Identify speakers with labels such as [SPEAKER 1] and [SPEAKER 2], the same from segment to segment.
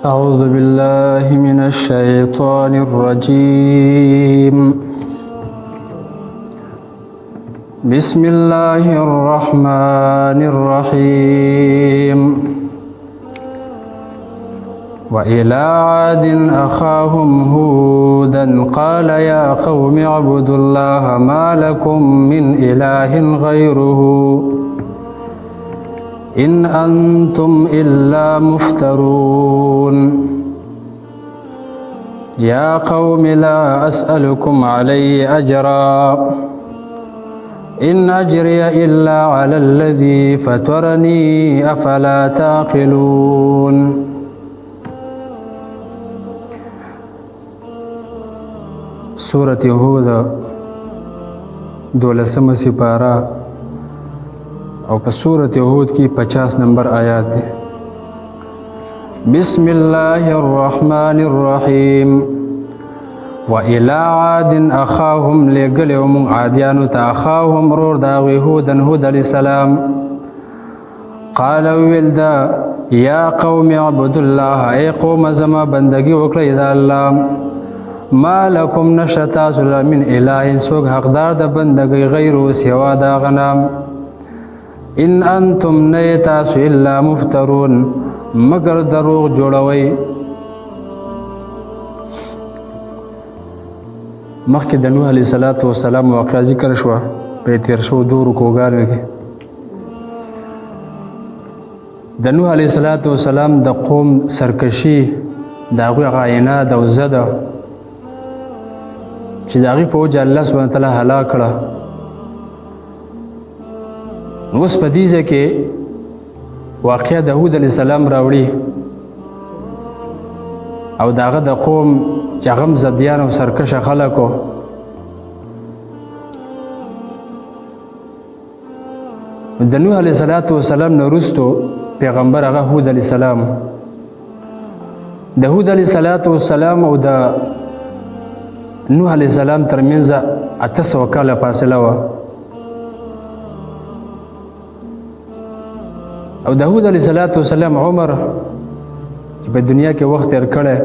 [SPEAKER 1] أعوذ بالله من الشيطان الرجيم. بسم الله الرحمن الرحيم. وإلى عاد أخاهم هودا قال يا قوم اعبدوا الله ما لكم من إله غيره إن أنتم إلا مفترون. يا قوم لا أسألكم عليه أجرا إن أجري إلا على الذي فطرني أفلا تعقلون. سورة هود 12 سپارہ او په سورة هود کی 50 نمبر آیات دی. بسم الله الرحمن الرحیم. وإلى عاد أخاهم لقلهم عاديان تأخاهم رور داغي هودا هود علیہ السلام. قال ویلدا یا قوم اعبدوا الله اے قوم زما بندگی وکړئ د الله. ما لكم نشتا من اله سوک حقدار د بندگی غیرو سوا دا غنام. ان انتم نیتاسو الا مفترون مگر دروغ جوړوي. مخکې د نوح علیه السلام واقعه ذکر شوه په تیر شو دو رکوګانو کې. د نوح علیه السلام د قوم سرکشي د هغوی عناد او زده چې د هغې په وجه الله سبحانه وتعالی هلاک کړه. نو اوس په دې ځای کې واقعه د هود علیه السلام راوړي او د هغه د قوم چې هغه هم زدیان او سرکشه خلک و. د نوح علیه السلام نه وروستو پیغمبر هغه هود علیه السلام. د هود علیه السلام او د نوح علیه السلام ترمنځ 800 کاله فاصله وه. او د هود علیه السلام عمر چې په دنیا کې وخت تیر کړی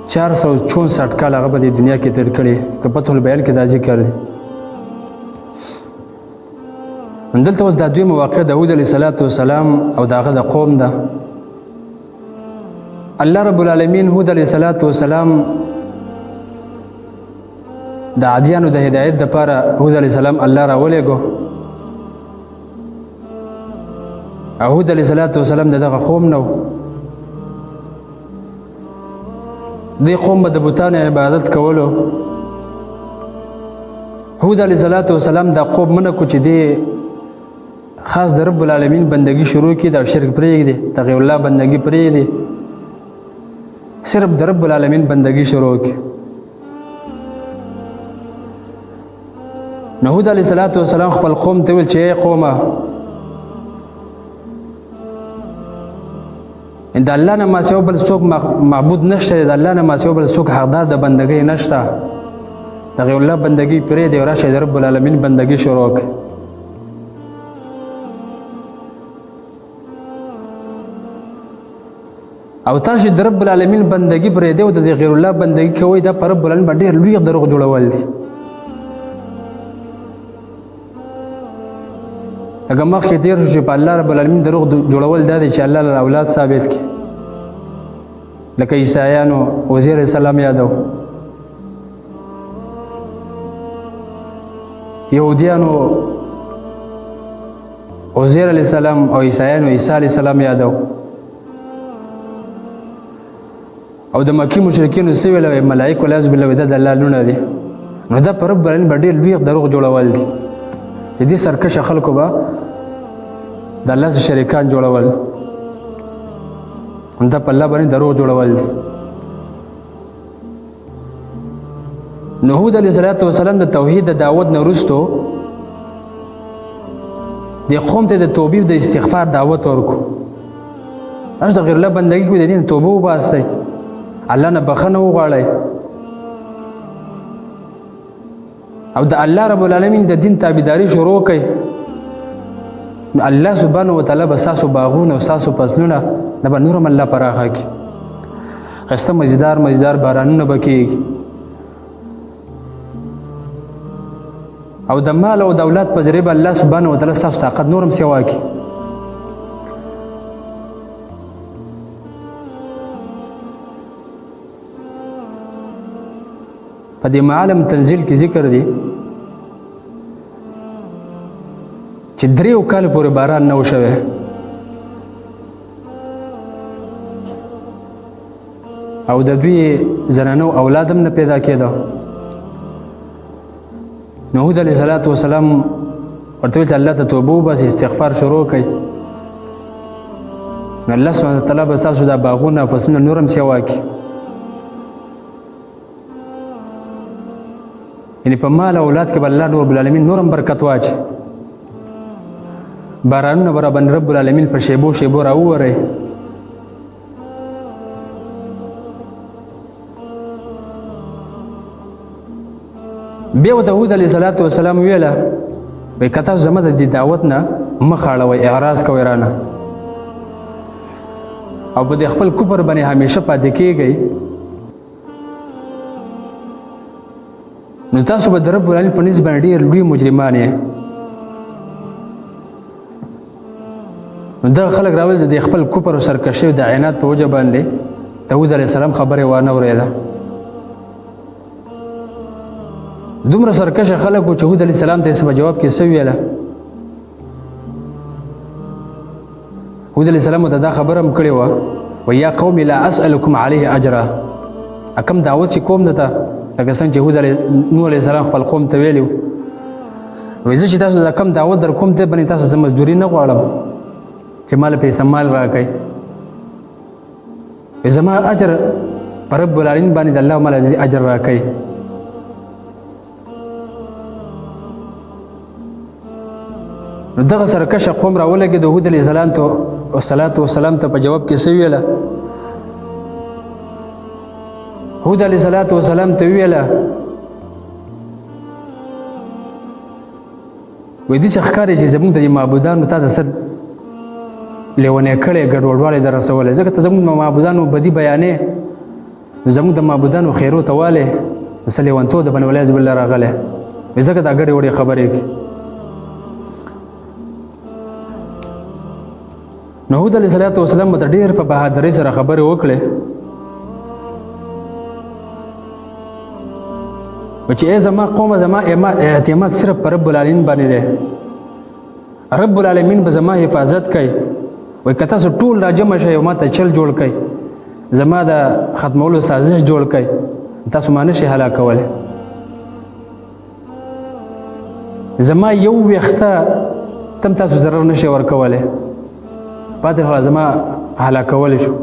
[SPEAKER 1] 464 کال هغه په دنیا کې تیر کړی. که فتح البیان کې دا ذکر دی. دلته اوس دا دوی مواقع د هود علیه السلام او د هغه د قوم ده. الله رب العالمین هود علیه السلام د عادیانو د هدایت دپاره هود علیه السلام الله راولېږو. او هود علیه السلام دغه قوم نه و. دې قوم به د بتانو عبادت کولو. هود علیه السلام دا قوم منه کو چې دی خاص د رب العالمین بندگی شروع کړي، د شرک پرېږدي، د غیر الله بندگی پرېږدي، صرف د رب العالمین بندگی شروع کړي. نو هود علیه السلام خپل قوم ته ویل چې ای قومه د الله نه ما سوا بل څوک معبود نشته، د الله نه ما سوا بل څوک حقدار د بندګۍ نشته. د غیر الله بندګۍ پرېږدئ او راشئ د رب العالمین بندګۍ شروع کړئ. او تاسو د رب العالمین بندګۍ پرېږدئ او د غیر الله بندګۍ کوئ، دا په رب العالمین باندې ډېر لوی دروغ جوړول دي. اگر مخکې تیر شو چې په الله رب العالمین دروغ جوړول دا دی چې الله له اولاد ثابت کړي، لکه عیسایانو عزیر علیه السلام یادو، یهودیانو عزیر علیه السلام او عیسایانو عیسی علیه السلام یادو. او د مکی مشرکینو څه ویل؟ ملایکو والعیاذ بالله دا د الله لونه دي. نو دا په رب العالمین باندې ډېر لوی دروغ جوړول دي چې دې سرکشه خلکو به د الله سره شریکان جوړول، دا په الله باندې دروغ جوړول دي. نو هود علیه السلام د توحید د دعوت نه وروستو دې قوم ته د توبې او د استغفار دعوت ورکړو. تاسو د غیر الله بندګي کوئ، د دې نه توبه وباسئ، الله نه بخښنه وغواړئ او د الله رب العالمین د دین تابعداري شروع کړئ. نو الله سبحانه وتعالی به ستاسو باغونه او ستاسو فصلونه دا به نورم الله پراخه کړي. ښایسته مزیدار بارانونه به کېږي او د مال او د اولاد په ذریعه به الله سبحانه وتعالی ستاسو طاقت نورم سیوا کړي. په دې معالم تنزیل کې ذکر دی چې 3 کال پورې باران نه و شوی او د دوی زنانو اولاد هم نه پیدا کېده. نو هود علیه السلام ورته ویل چې الله ته توبه وباسئ، استغفار شروع کړئ، نو الله سبحانه وتعالی به ستاسو دا باغونه فصلونه نور هم سیوا کړي. یعنې په مال او اولاد کې به الله رب العالمین نور هم برکت واچي. بارانونه به راباندې رب العالمین په شیبو شیبو راوورئ. بیا ورته هود علیه السلام ویله وایي که تاسو زما د دې دعوت نه مخ اړوئ، اعراض کوئ رانه او په دې خپل کفر باندې همیشه پاتې کېږئ، نو تاسو به د رب العالمین په نسبت باندې ډېر لوی مجرمان یې. نو دغه خلک راولي د خپل کفر او سرکشي او د عینات په وجه باندې د هود علیه السلام خبرې وانه اورېده. دومره سرکشه خلک و چې هود علیه السلام ته یې په جواب کې څه ویله. هود علیه السلام ته دا خبره هم کړې وه، وایي یا قوم لا اسألکم علیه اجرا، کم دعوت چې کوم درته لکه څنګه چې نوح علیه السلام خپل قوم ته ویلي وو، وایي زه چې تاسو دا کم دعوت در کوم دی باندې تاسو زه مزدوري نه غواړم چې مال پیسې مال راکړئ، زما اجر په رب العالمین باندې د الله مال اجر راکړئ. نو دغه سرکشه قوم راولګېد هود علیه السلام ته په جواب کې څه ویله. هود علیه السلام ته ویله وایي داسې ښکاري چې زموږ د معبودانو تا د څه لیونی کړی، ګډوډوالی در رسولی، ځکه ته زموږ د معبودانو بدي بیانې، زموږ د معبودانو خیرو ته والې، نو څه لیونتوب د باندې والعیاذ بالله راغلی، وایي ځکه دا ګډې وړې خبرې کوي. نو هود علیه السلام ته ډېر په بهادرۍ سره خبرې وکړې چې ای زما قومه زما اعتماد صرف په رب العالمین باندې دی، رب العالمین به زما حفاظت کوي. وایي که تاسو ټول راجمع شئ او ما ته چل جوړ کړئ، زما د ختمولو سازش جوړ کړئ، تاسو ما نشئ هلاکولی. زما یو ویښته تم تاسو ضرر نشئ ورکولی، پاتې خلا زما هلاکولی شو.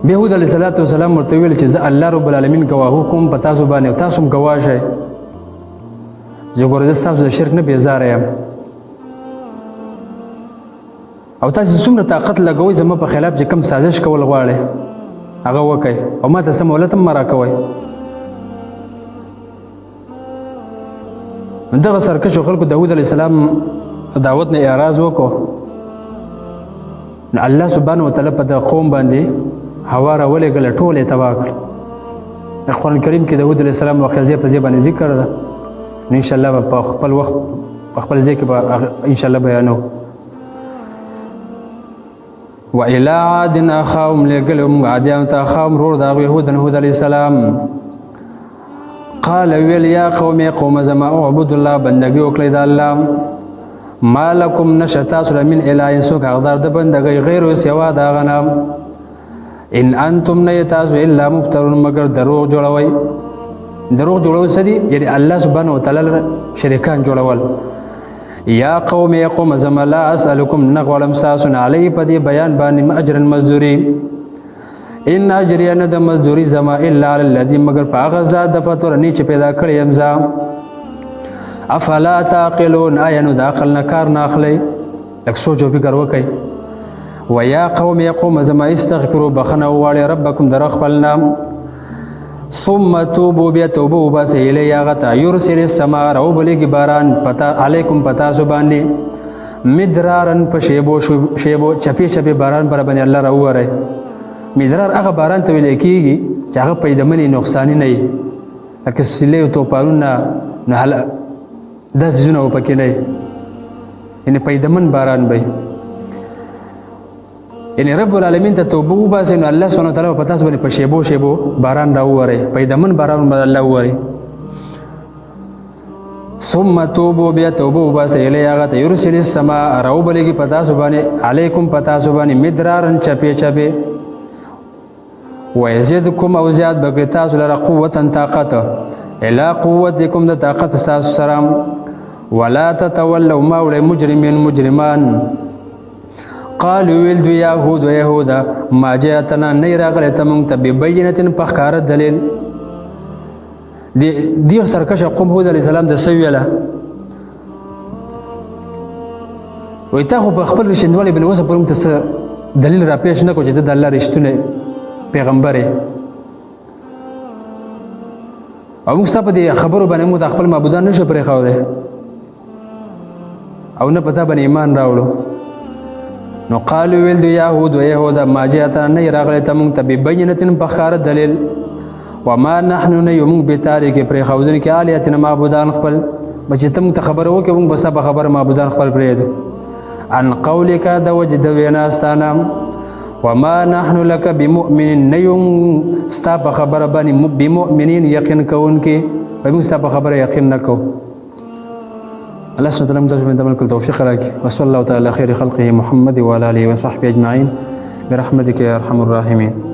[SPEAKER 1] بیا هود علیه السلام ورته ویل چې زه الله رب العالمین ګواهو کوم په تاسو باندې او تاسو هم ګواه شئ، زه ګوره زه ستاسو د شرک نه بېزاره یم او تاسو څومره طاقت لګوئ زما په خلاف چې کوم سازش کول غواړئ هغه وکئ او ما ته څه مهلت هم مه راکوئ. دغه سرکشو خلکو د هود علیه السلام دعوت نه اعراض وکړو، نو الله سبحانه وتعالی په دغه قوم باندې هوا راولېږله، ټول یې تباه کړل. قرآن کریم کې د هود علیه السلام واقعه ځای په ځای باندې ذکر ده، نو انشاءالله به په خپل وخت په خپل ځای کې به انشاءالله بیانو. وإلى عاد أخاهم لېږلی موږ عادیانو ته اخاهم رور د هغوی هود علیه السلام، قال ویل یا قوم زما اعبدوا الله، بندګي وکړئ د الله، ما لکم نشته تاسو له من اله څوک حقدار د بندګۍ غیر سوا د هغه نه، ان انتم نه تاسو الا مفترون مگر دروغ جوړوئ. دروغ جوړول څه دي؟ یعنې الله سبحانه وتعالی شریکان جوړول. یا قوم زما لا اسألکم نه غواړم ستاسو نه علیه په دې بیان باندې اجرا مزدوري، ان اجري نه د مزدوري زما الا علی الذي مگر په هغه ذات د فطرني چې پیدا کړی یم زه. افلا تعقلون، آیا نو د عقل نه کار نه اخلئ؟ لږ سوچ او فکر وکئ. ویا قوم زما استغفروا، بخښنه وغواړئ ربکم در خپل نه، ثم توبوا بیا توبه وباسئ الیه هغه ته یرسل السماء راوبلېږي باران علیکم په تاسو باندې مدرارن په شیبو چپې چپې باران پر باندې الله راووری مدرار هغه باران ته ویل کېږي چې هغه پیدمنې نقصاني نه وي لکه سیلې او توپانونه نه داسې څیزونه به پکې نه وي یعنې پیدمن باران به یعنی رب العالمین ته توبه وباسئ نو الله سبحانه وتعالی په تاسو باندې په شیبو شیبو باران راووری پیدمن باران به الله ووري ثم توبوا بیا توبه وباسئ الیه هغه ته یرسل السماء راوبلېږي په تاسو باندې علیکم په تاسو باندې مدرارن چپې چپې ویزدکم او زیات بکړي تاسو لره قوتا طاقت الی قوتکم د طاقت ستاسو سره ولا تتولوا ما وړئ مجرمان قالوا ویل دوی یهود و یهودا ما جاءتنا نه راغلی ته موږ ته ببینة په ښکاره دلیل دی سرکشه قوم هود علیه السلام د څه ویله وایي تا خو په خپل رښتینولي باندې اوسه پورې موږ ته څه دلیل را پیش نه کړو چې ته د الله رښتونی پیغمبر یې او موږ ستا په دې خبرو باندې موږ د خپل معبودان نه شو پرېښودی او نه په تا باندې ایمان راوړو نو قالو ویل دوی یهود و یهودا ما جاءتنا نه راغلی ته موږ ته ببینة په ښکاره دلیل وما نحن نه یو موږ بتارکې پرېښودونکي آلیهتنا معبودان خپل به چې ته موږ ته خبره وکړې موږ به ستا په خبره معبودان خپل پرېږدو عن قولک د وجې د وینا ستانه وما نحن لك بمؤمنین نه یو ستا په خبره باندې بمؤمنین یقین کوونکي به موږ ستا په خبره یقین نه کوو الله سبحانه وتعالى متوجه من تملك التوفيق لك وصلى الله تعالى على خير خلقه محمد وعلى اله وصحبه اجمعين برحمتك يا ارحم الراحمين.